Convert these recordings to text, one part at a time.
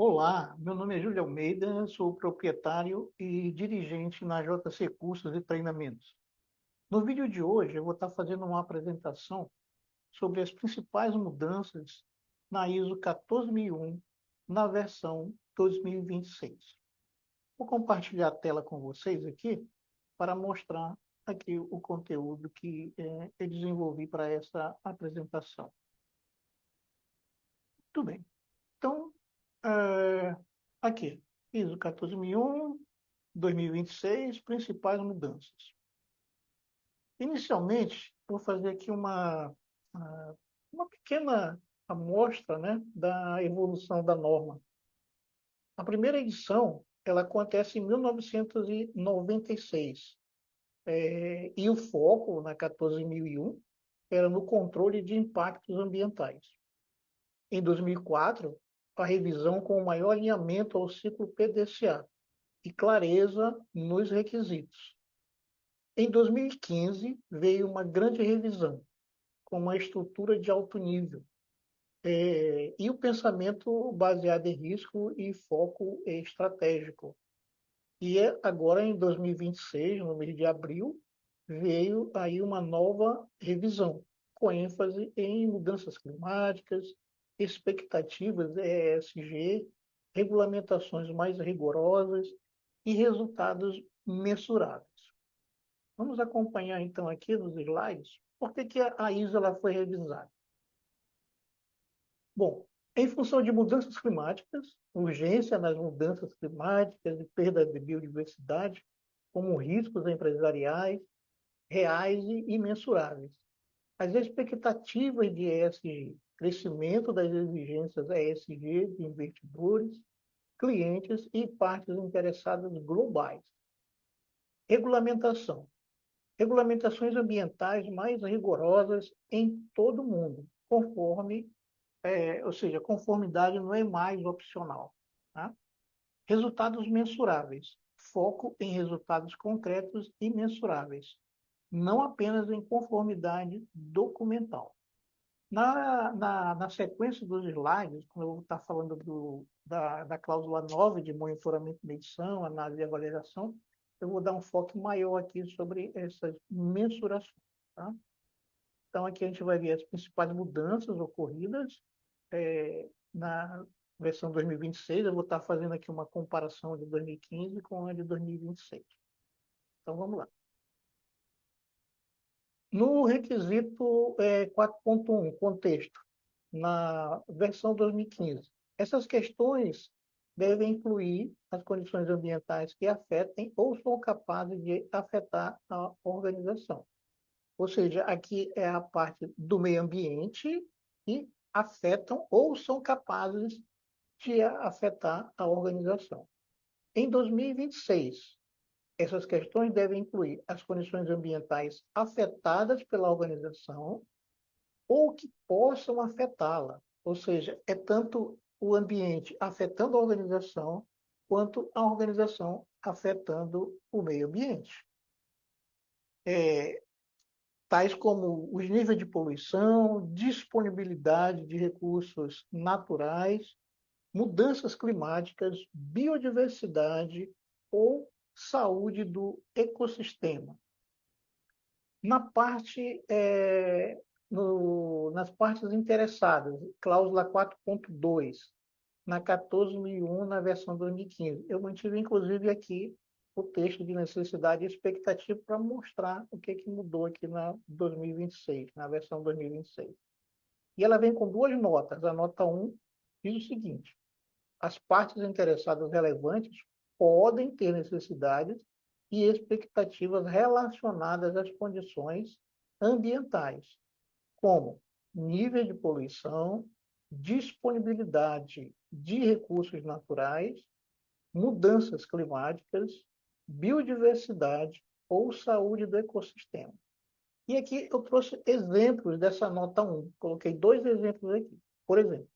Olá, meu nome é Júlio Almeida, sou proprietário e dirigente na JC Cursos e Treinamentos. No vídeo de hoje, eu vou estar fazendo uma apresentação sobre as principais mudanças na ISO 14001 na versão 2026. Vou compartilhar a tela com vocês aqui para mostrar aqui o conteúdo que eu desenvolvi para essa apresentação. Muito bem. Então, é, aqui, ISO 14001, 2026, principais mudanças. Inicialmente, vou fazer aqui uma pequena amostra, né, da evolução da norma. A primeira edição, ela acontece em 1996, e o foco na 14001 era no controle de impactos ambientais. Em 2004, a revisão com o maior alinhamento ao ciclo PDCA e clareza nos requisitos. Em 2015, veio uma grande revisão, com uma estrutura de alto nível, e o pensamento baseado em risco e foco estratégico. Agora, em 2026, no mês de abril, veio aí uma nova revisão, com ênfase em mudanças climáticas, expectativas ESG, regulamentações mais rigorosas e resultados mensuráveis. Vamos acompanhar então aqui nos slides por que a ISO ela foi revisada. Bom, em função de mudanças climáticas, urgência nas mudanças climáticas e perda de biodiversidade, como riscos empresariais, reais e imensuráveis. As expectativas de ESG, crescimento das exigências ESG de investidores, clientes e partes interessadas globais. Regulamentação. Regulamentações ambientais mais rigorosas em todo o mundo, ou seja, conformidade não é mais opcional. Tá? Resultados mensuráveis, foco em resultados concretos e mensuráveis, não apenas em conformidade documental. Na sequência dos slides, quando eu vou estar falando da cláusula 9 de monitoramento, medição, análise e avaliação, eu vou dar um foco maior aqui sobre essas mensurações. Tá? Então, aqui a gente vai ver as principais mudanças ocorridas na versão 2026. Eu vou estar fazendo aqui uma comparação de 2015 com a de 2026. Então, vamos lá. No requisito 4.1, contexto, na versão 2015, essas questões devem incluir as condições ambientais que afetem ou são capazes de afetar a organização. Ou seja, aqui é a parte do meio ambiente que afetam ou são capazes de afetar a organização. Em 2026, essas questões devem incluir as condições ambientais afetadas pela organização ou que possam afetá-la. Ou seja, é tanto o ambiente afetando a organização, quanto a organização afetando o meio ambiente. Tais como os níveis de poluição, disponibilidade de recursos naturais, mudanças climáticas, biodiversidade ou saúde do ecossistema. Na parte, nas partes interessadas, cláusula 4.2, na 14.001, na versão 2015. Eu mantive, inclusive, aqui o texto de necessidade e expectativa para mostrar o que mudou aqui na 2026, na versão 2026. E ela vem com duas notas. A nota 1 diz o seguinte: as partes interessadas relevantes podem ter necessidades e expectativas relacionadas às condições ambientais, como nível de poluição, disponibilidade de recursos naturais, mudanças climáticas, biodiversidade ou saúde do ecossistema. E aqui eu trouxe exemplos dessa nota 1. Coloquei dois exemplos aqui. Por exemplo,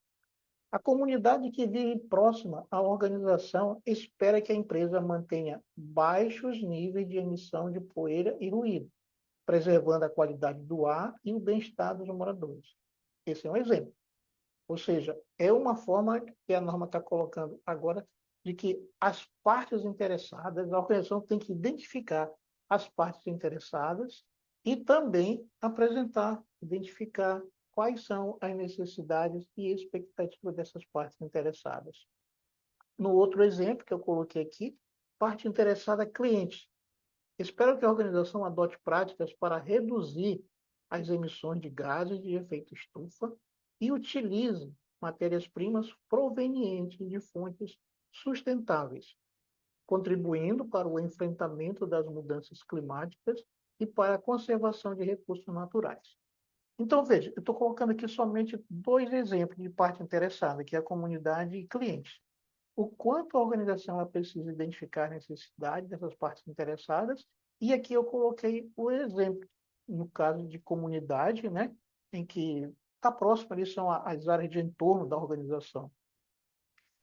a comunidade que vive próxima à organização espera que a empresa mantenha baixos níveis de emissão de poeira e ruído, preservando a qualidade do ar e o bem-estar dos moradores. Esse é um exemplo. Ou seja, é uma forma que a norma está colocando agora de que as partes interessadas, a organização tem que identificar as partes interessadas e também apresentar, identificar quais são as necessidades e expectativas dessas partes interessadas. No outro exemplo que eu coloquei aqui, parte interessada cliente. Espero que a organização adote práticas para reduzir as emissões de gases de efeito estufa e utilize matérias-primas provenientes de fontes sustentáveis, contribuindo para o enfrentamento das mudanças climáticas e para a conservação de recursos naturais. Então, veja, eu estou colocando aqui somente dois exemplos de parte interessada, que é a comunidade e clientes. O quanto a organização ela precisa identificar a necessidade dessas partes interessadas, e aqui eu coloquei o exemplo, no caso de comunidade, né, em que está próximo ali são as áreas de entorno da organização.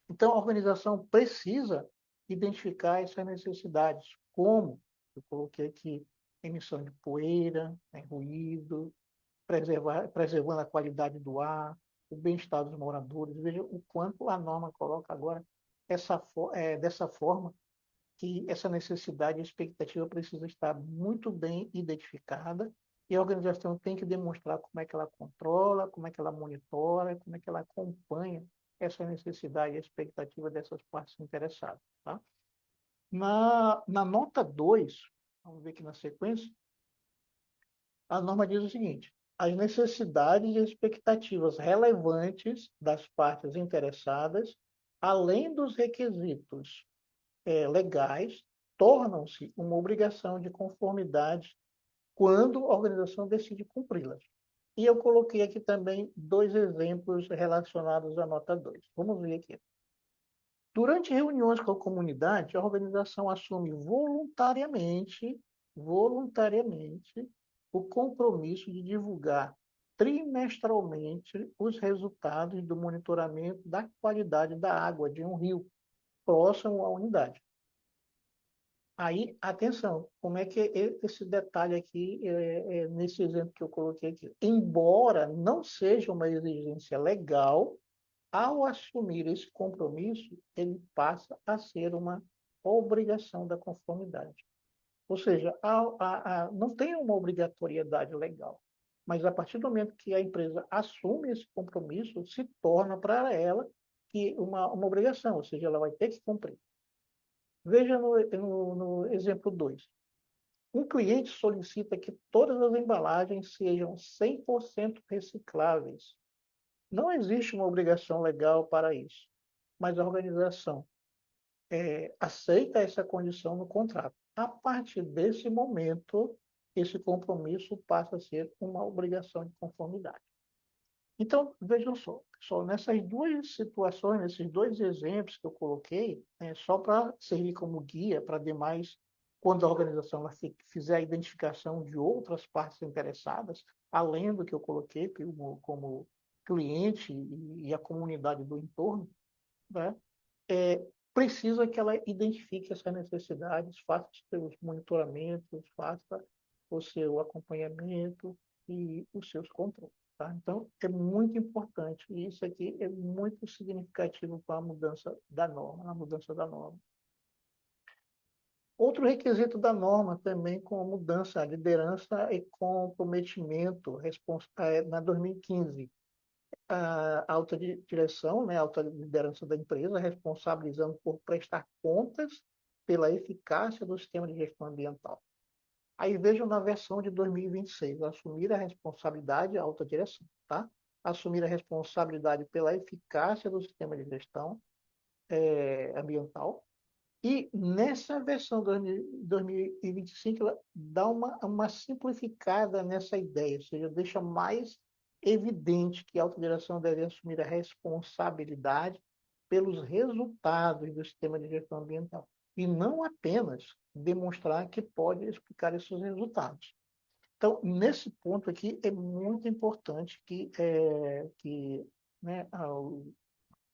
Então, a organização precisa identificar essas necessidades, como eu coloquei aqui, emissão de poeira, né, ruído, preservando a qualidade do ar, o bem-estar dos moradores. Veja o quanto a norma coloca agora dessa forma que essa necessidade e expectativa precisa estar muito bem identificada e a organização tem que demonstrar como é que ela controla, como é que ela monitora, como é que ela acompanha essa necessidade e expectativa dessas partes interessadas. Tá? Na nota 2, vamos ver aqui na sequência, a norma diz o seguinte: as necessidades e expectativas relevantes das partes interessadas, além dos requisitos legais, tornam-se uma obrigação de conformidade quando a organização decide cumpri-las. E eu coloquei aqui também dois exemplos relacionados à nota 2. Vamos ver aqui. Durante reuniões com a comunidade, a organização assume voluntariamente, o compromisso de divulgar trimestralmente os resultados do monitoramento da qualidade da água de um rio próximo à unidade. Aí, atenção, como é que esse detalhe aqui, nesse exemplo que eu coloquei aqui, embora não seja uma exigência legal, ao assumir esse compromisso, ele passa a ser uma obrigação da conformidade. Ou seja, não tem uma obrigatoriedade legal, mas a partir do momento que a empresa assume esse compromisso, se torna para ela que uma obrigação, ou seja, ela vai ter que cumprir. Veja no exemplo 2. Um cliente solicita que todas as embalagens sejam 100% recicláveis. Não existe uma obrigação legal para isso, mas a organização aceita essa condição no contrato. A partir desse momento, esse compromisso passa a ser uma obrigação de conformidade. Então, vejam só, pessoal, nessas duas situações, nesses dois exemplos que eu coloquei, só para servir como guia para demais, quando a organização ela fizer a identificação de outras partes interessadas, além do que eu coloquei como cliente e a comunidade do entorno, né? Precisa que ela identifique essas necessidades, faça os seus monitoramentos, faça o seu acompanhamento e os seus controles. Tá? Então, é muito importante, e isso aqui é muito significativo para a mudança da norma, a mudança da norma. Outro requisito da norma também com a mudança, a liderança e comprometimento na 2015. A alta direção, né, a alta liderança da empresa, responsabilizando por prestar contas pela eficácia do sistema de gestão ambiental. Aí vejam na versão de 2026, assumir a responsabilidade, a alta direção, tá? Assumir a responsabilidade pela eficácia do sistema de gestão ambiental. E nessa versão 2025, ela dá uma simplificada nessa ideia, ou seja, deixa mais evidente que a autodireção deve assumir a responsabilidade pelos resultados do sistema de gestão ambiental, e não apenas demonstrar que pode explicar esses resultados. Então, nesse ponto aqui, é muito importante que né,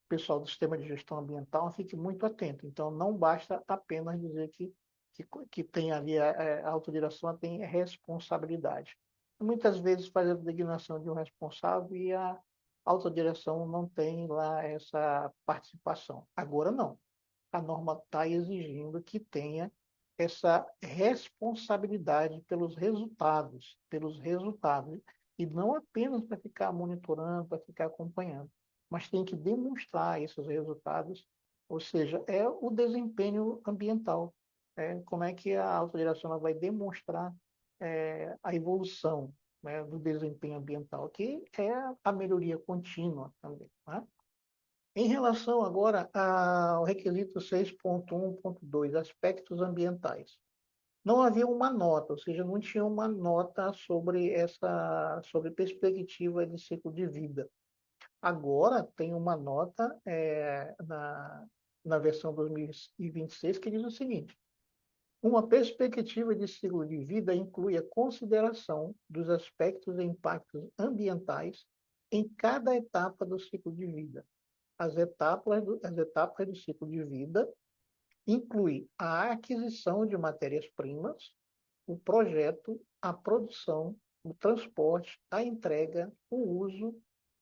pessoal do sistema de gestão ambiental fique muito atento. Então, não basta apenas dizer que tem ali a autodireção tem responsabilidade. Muitas vezes faz a designação de um responsável e a autodireção não tem lá essa participação. Agora não. A norma está exigindo que tenha essa responsabilidade pelos resultados, e não apenas para ficar monitorando, para ficar acompanhando, mas tem que demonstrar esses resultados, ou seja, é o desempenho ambiental. Como é que a autodireção ela vai demonstrar a evolução, né, do desempenho ambiental, que é a melhoria contínua também, né? Em relação agora ao requisito 6.1.2, aspectos ambientais. Não havia uma nota, ou seja, não tinha uma nota sobre perspectiva de ciclo de vida. Agora tem uma nota na versão 2026 que diz o seguinte: uma perspectiva de ciclo de vida inclui a consideração dos aspectos e impactos ambientais em cada etapa do ciclo de vida. As etapas do ciclo de vida incluem a aquisição de matérias-primas, o projeto, a produção, o transporte, a entrega, o uso,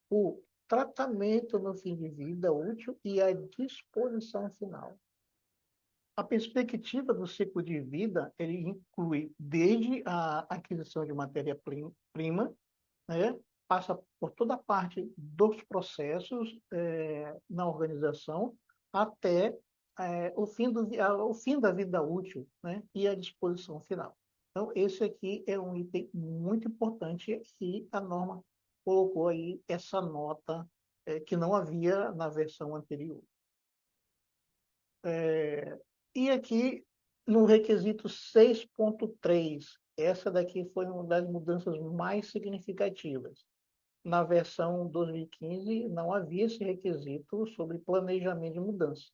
o tratamento no fim de vida útil e a disposição final. A perspectiva do ciclo de vida, ele inclui desde a aquisição de matéria-prima, né, passa por toda a parte dos processos na organização até o fim da vida útil, né, e a disposição final. Então, esse aqui é um item muito importante e a norma colocou aí essa nota que não havia na versão anterior. E aqui, no requisito 6.3, essa daqui foi uma das mudanças mais significativas. Na versão 2015, não havia esse requisito sobre planejamento de mudança.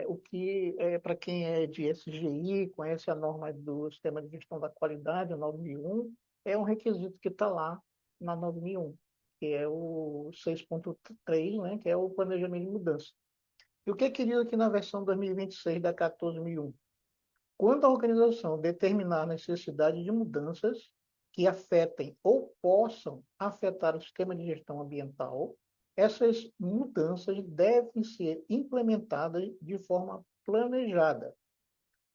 O que, para quem é de SGI, conhece a norma do Sistema de Gestão da Qualidade, a 9001, é um requisito que está lá na 9001, que é o 6.3, né, que é o planejamento de mudança. E o que é querido aqui na versão 2026 da 14.001? Quando a organização determinar a necessidade de mudanças que afetem ou possam afetar o sistema de gestão ambiental, essas mudanças devem ser implementadas de forma planejada.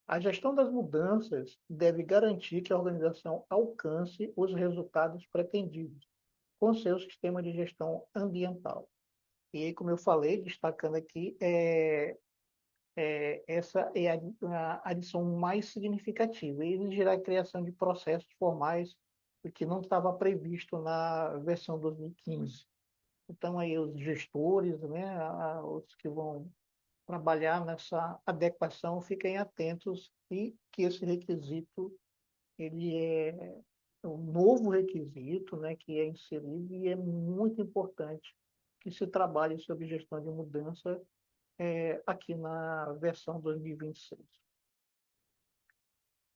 A gestão das mudanças deve garantir que a organização alcance os resultados pretendidos com seu sistema de gestão ambiental. E aí, como eu falei, destacando aqui, essa é a adição mais significativa e exigirá a criação de processos formais, o que não estava previsto na versão 2015. Então, aí os gestores, né, os que vão trabalhar nessa adequação, fiquem atentos e que esse requisito ele é um novo requisito, né, que é inserido e é muito importante que se trabalhe sobre gestão de mudança aqui na versão 2026.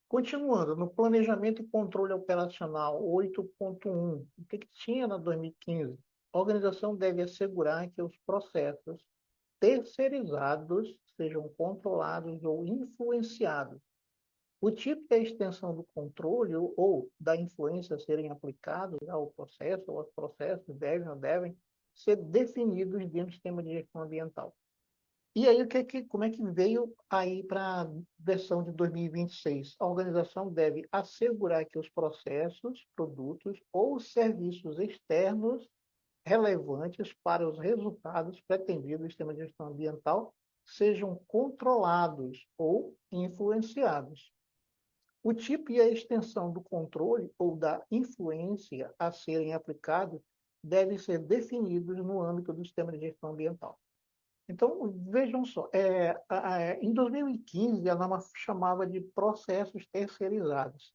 Continuando, no planejamento e controle operacional 8.1, o que tinha na 2015? A organização deve assegurar que os processos terceirizados sejam controlados ou influenciados. O tipo e a extensão do controle ou da influência a serem aplicados ao processo ou aos processos devem ou devem ser definidos dentro do sistema de gestão ambiental. E aí, como é que veio aí para a versão de 2026? A organização deve assegurar que os processos, produtos ou serviços externos relevantes para os resultados pretendidos do sistema de gestão ambiental sejam controlados ou influenciados. O tipo e a extensão do controle ou da influência a serem aplicados devem ser definidos no âmbito do sistema de gestão ambiental. Então, vejam só, em 2015, a norma chamava de processos terceirizados.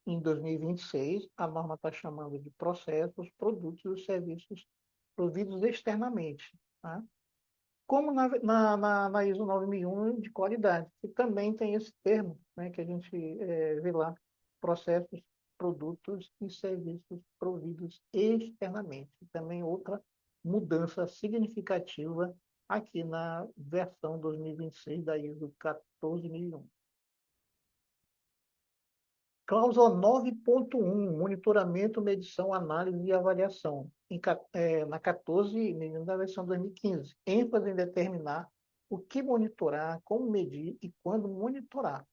Em 2026, a norma está chamando de processos, produtos e serviços providos externamente, tá? Como na ISO 9001 de qualidade, que também tem esse termo, né, que a gente vê lá, processos, produtos e serviços providos externamente. Também outra mudança significativa aqui na versão 2026 da ISO 14001. Cláusula 9.1, monitoramento, medição, análise e avaliação, na 14, da versão 2015. ênfase em determinar o que monitorar, como medir e quando monitorar.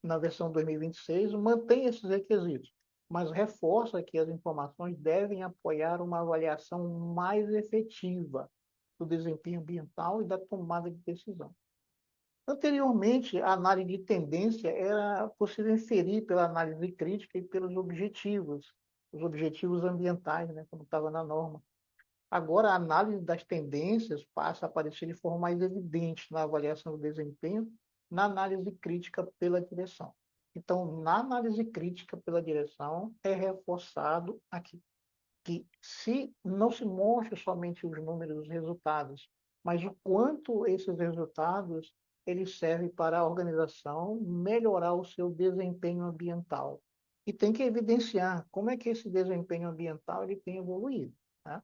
Na versão 2026, mantém esses requisitos, mas reforça que as informações devem apoiar uma avaliação mais efetiva do desempenho ambiental e da tomada de decisão. Anteriormente, a análise de tendência era possível inferir pela análise crítica e pelos objetivos, os objetivos ambientais, né, como estava na norma. Agora, a análise das tendências passa a aparecer de forma mais evidente na avaliação do desempenho, na análise crítica pela direção. Então, na análise crítica pela direção, é reforçado aqui que se não se mostra somente os números, os resultados, mas o quanto esses resultados eles servem para a organização melhorar o seu desempenho ambiental. E tem que evidenciar como é que esse desempenho ambiental ele tem evoluído. Tá?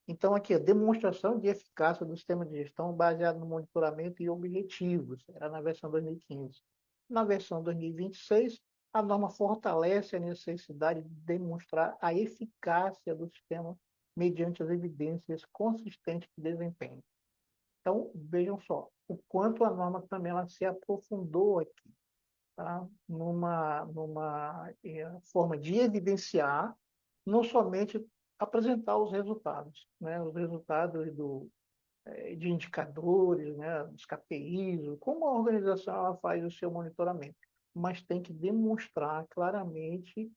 Então, aqui, a demonstração de eficácia do sistema de gestão baseado no monitoramento e objetivos, era na versão 2015. Na versão 2026, a norma fortalece a necessidade de demonstrar a eficácia do sistema mediante as evidências consistentes de desempenho. Então, vejam só, o quanto a norma também ela se aprofundou aqui, tá? numa forma de evidenciar, não somente apresentar os resultados, né? Os resultados de indicadores, né? Dos KPIs, como a organização ela faz o seu monitoramento, mas tem que demonstrar claramente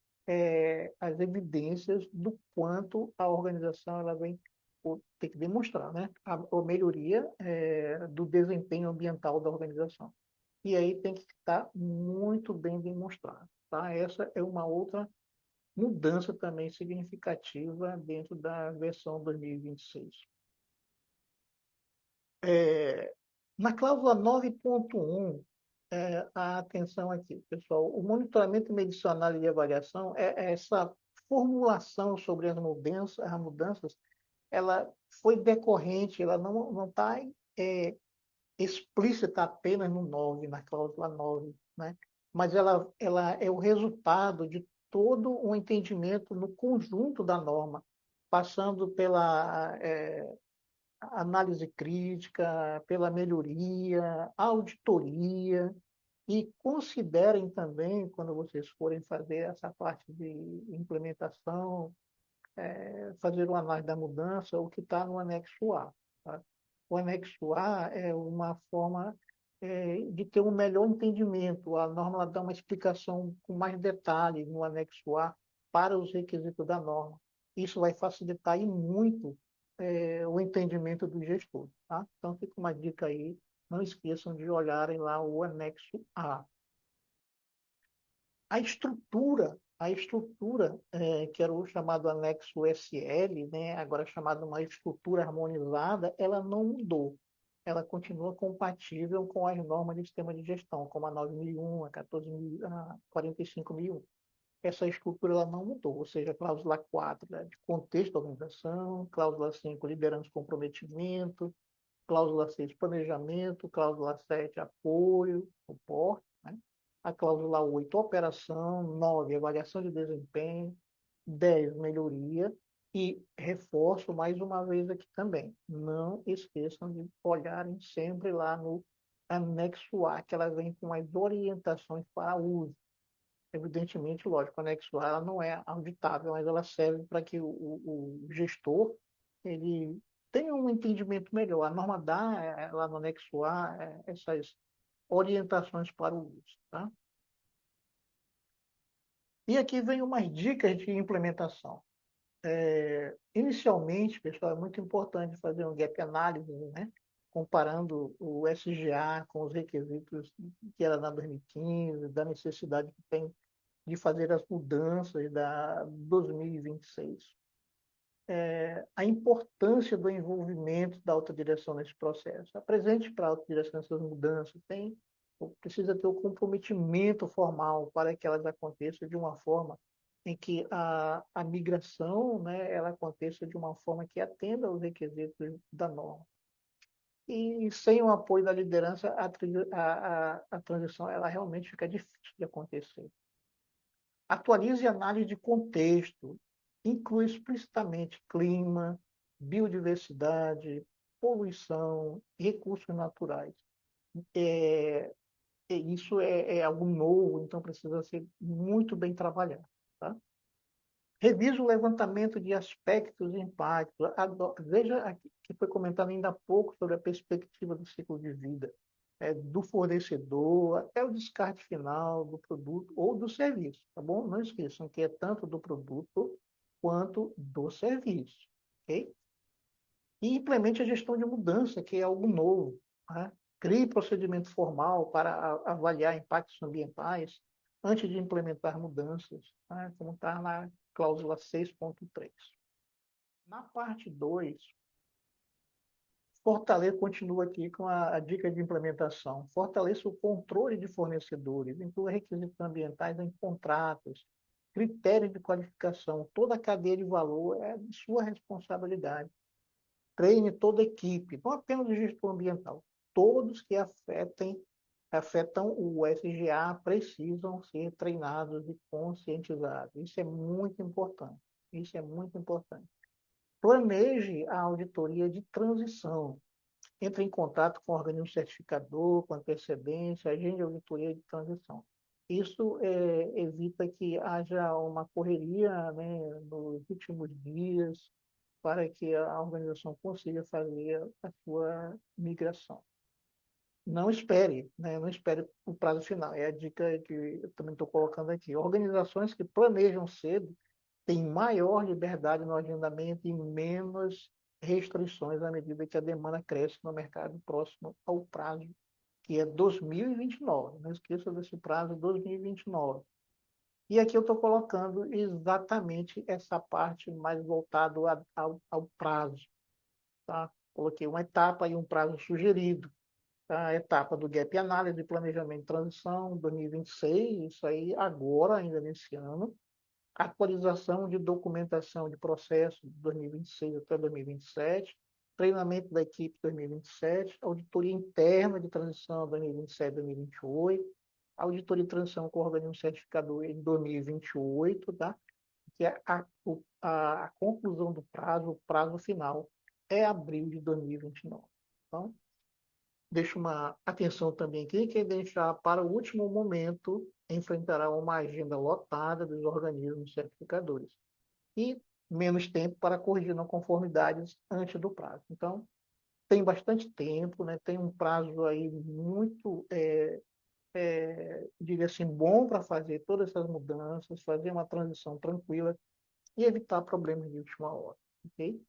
as evidências do quanto a organização ela vem tem que demonstrar, né? A melhoria do desempenho ambiental da organização. E aí tem que estar muito bem demonstrado. Tá? Essa é uma outra mudança também significativa dentro da versão 2026. Na cláusula 9.1, a atenção aqui, pessoal, o monitoramento medicional e de avaliação é essa formulação sobre as mudanças, ela foi decorrente, ela não está explícita apenas no 9, na cláusula 9, né? Mas ela é o resultado de todo um entendimento no conjunto da norma, passando pela análise crítica, pela melhoria, auditoria, e considerem também, quando vocês forem fazer essa parte de implementação, fazer uma análise da mudança, o que está no anexo A. Tá? O anexo A é uma forma de ter um melhor entendimento. A norma ela dá uma explicação com mais detalhes no anexo A para os requisitos da norma. Isso vai facilitar e muito o entendimento do gestor. Tá? Então, fica uma dica aí. Não esqueçam de olharem lá o anexo A. A estrutura que era o chamado anexo SL, né, agora chamado uma estrutura harmonizada, ela não mudou. Ela continua compatível com as normas de sistema de gestão, como a 9001, a 14.000, a 45.001. Essa estrutura ela não mudou, ou seja, a cláusula 4, né, de contexto da organização, cláusula 5, liderança e comprometimento, cláusula 6, planejamento, cláusula 7, apoio, suporte, né? A cláusula 8, operação, 9, avaliação de desempenho, 10, melhoria, e reforço mais uma vez aqui também, não esqueçam de olharem sempre lá no anexo A, que ela vem com as orientações para uso. Evidentemente, lógico, a anexo A ela não é auditável, mas ela serve para que o gestor ele tenha um entendimento melhor. A norma dá, lá no anexo A, essas orientações para o uso. Tá? E aqui vem umas dicas de implementação. Inicialmente, pessoal, é muito importante fazer um gap análise, né? Comparando o SGA com os requisitos que era na 2015, da necessidade que tem de fazer as mudanças da 2026. A importância do envolvimento da autodireção nesse processo. Apresente para a autodireção essas mudanças, precisa ter o comprometimento formal para que elas aconteçam de uma forma em que a migração, né, ela aconteça de uma forma que atenda aos requisitos da norma. E sem o apoio da liderança, a transição ela realmente fica difícil de acontecer. Atualize a análise de contexto, inclui explicitamente clima, biodiversidade, poluição, recursos naturais. É, isso é algo novo, então precisa ser muito bem trabalhado. Tá? Revise o levantamento de aspectos e impactos. Veja aqui que foi comentado ainda há pouco sobre a perspectiva do ciclo de vida, do fornecedor até o descarte final do produto ou do serviço, tá bom? Não esqueçam que é tanto do produto quanto do serviço, ok? E implemente a gestão de mudança, que é algo novo. Né? Crie procedimento formal para avaliar impactos ambientais antes de implementar mudanças, né? Como está na cláusula 6.3. Na parte 2, continua aqui com a dica de implementação. Fortaleça o controle de fornecedores, inclua requisitos ambientais em contratos, critérios de qualificação, toda a cadeia de valor é de sua responsabilidade. Treine toda a equipe, não apenas o gestor ambiental. Todos que afetam o SGA precisam ser treinados e conscientizados. Isso é muito importante. Isso é muito importante. Planeje a auditoria de transição. Entre em contato com o organismo certificador, com antecedência, agende a auditoria de transição. Isso evita que haja uma correria, né, nos últimos dias, para que a organização consiga fazer a sua migração. Não espere, né? Não espere o prazo final. É a dica que eu também estou colocando aqui. Organizações que planejam cedo têm maior liberdade no agendamento e menos restrições à medida que a demanda cresce no mercado próximo ao prazo, que é 2029. Não esqueça desse prazo, 2029. E aqui eu estou colocando exatamente essa parte mais voltada ao prazo. Tá? Coloquei uma etapa e um prazo sugerido. Tá? A etapa do Gap Análise, Planejamento de Transição, 2026, isso aí agora, ainda nesse ano. Atualização de documentação de processo de 2026 até 2027. Treinamento da equipe 2027. Auditoria interna de transição 2027-2028. Auditoria de transição com o organismo certificador em 2028, tá? Que é a conclusão do prazo, o prazo final é abril de 2029. Então, deixo uma atenção também aqui, que é deixar para o último momento enfrentará uma agenda lotada dos organismos certificadores e menos tempo para corrigir não conformidades antes do prazo. Então, tem bastante tempo, né? Tem um prazo aí muito, diria assim, bom para fazer todas essas mudanças, fazer uma transição tranquila e evitar problemas de última hora. Ok?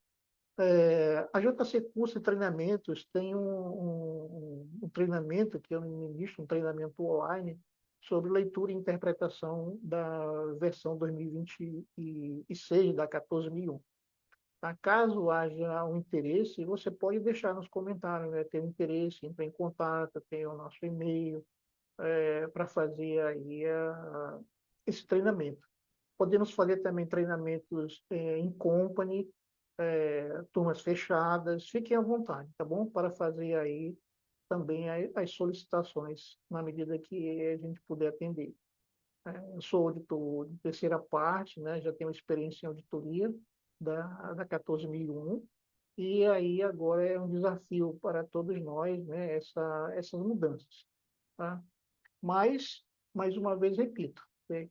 A JC Curso e Treinamentos tem um treinamento que eu ministro, um treinamento online sobre leitura e interpretação da versão 2026 da 14.001. Tá? Caso haja um interesse, você pode deixar nos comentários, né? Tem interesse, entre em contato, tem o nosso e-mail para fazer aí esse treinamento. Podemos fazer também treinamentos em company, turmas fechadas. Fiquem à vontade, tá bom? Para fazer aí também as solicitações na medida que a gente puder atender. Eu sou auditor de terceira parte, né? Já tenho experiência em auditoria da 14.001 e aí agora é um desafio para todos nós, né? Essas mudanças, tá? Mas, mais uma vez, repito,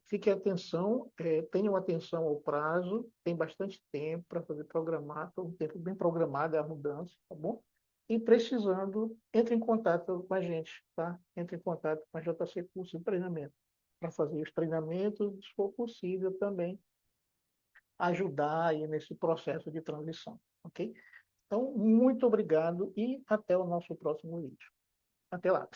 fique atenção, tenham atenção ao prazo, tem bastante tempo para fazer programado, um tempo bem programado é a mudança, tá bom? E precisando, entre em contato com a gente, tá? Entre em contato com a JC Curso de Treinamento, para fazer os treinamentos, se for possível também ajudar aí nesse processo de transição, ok? Então, muito obrigado e até o nosso próximo vídeo. Até lá.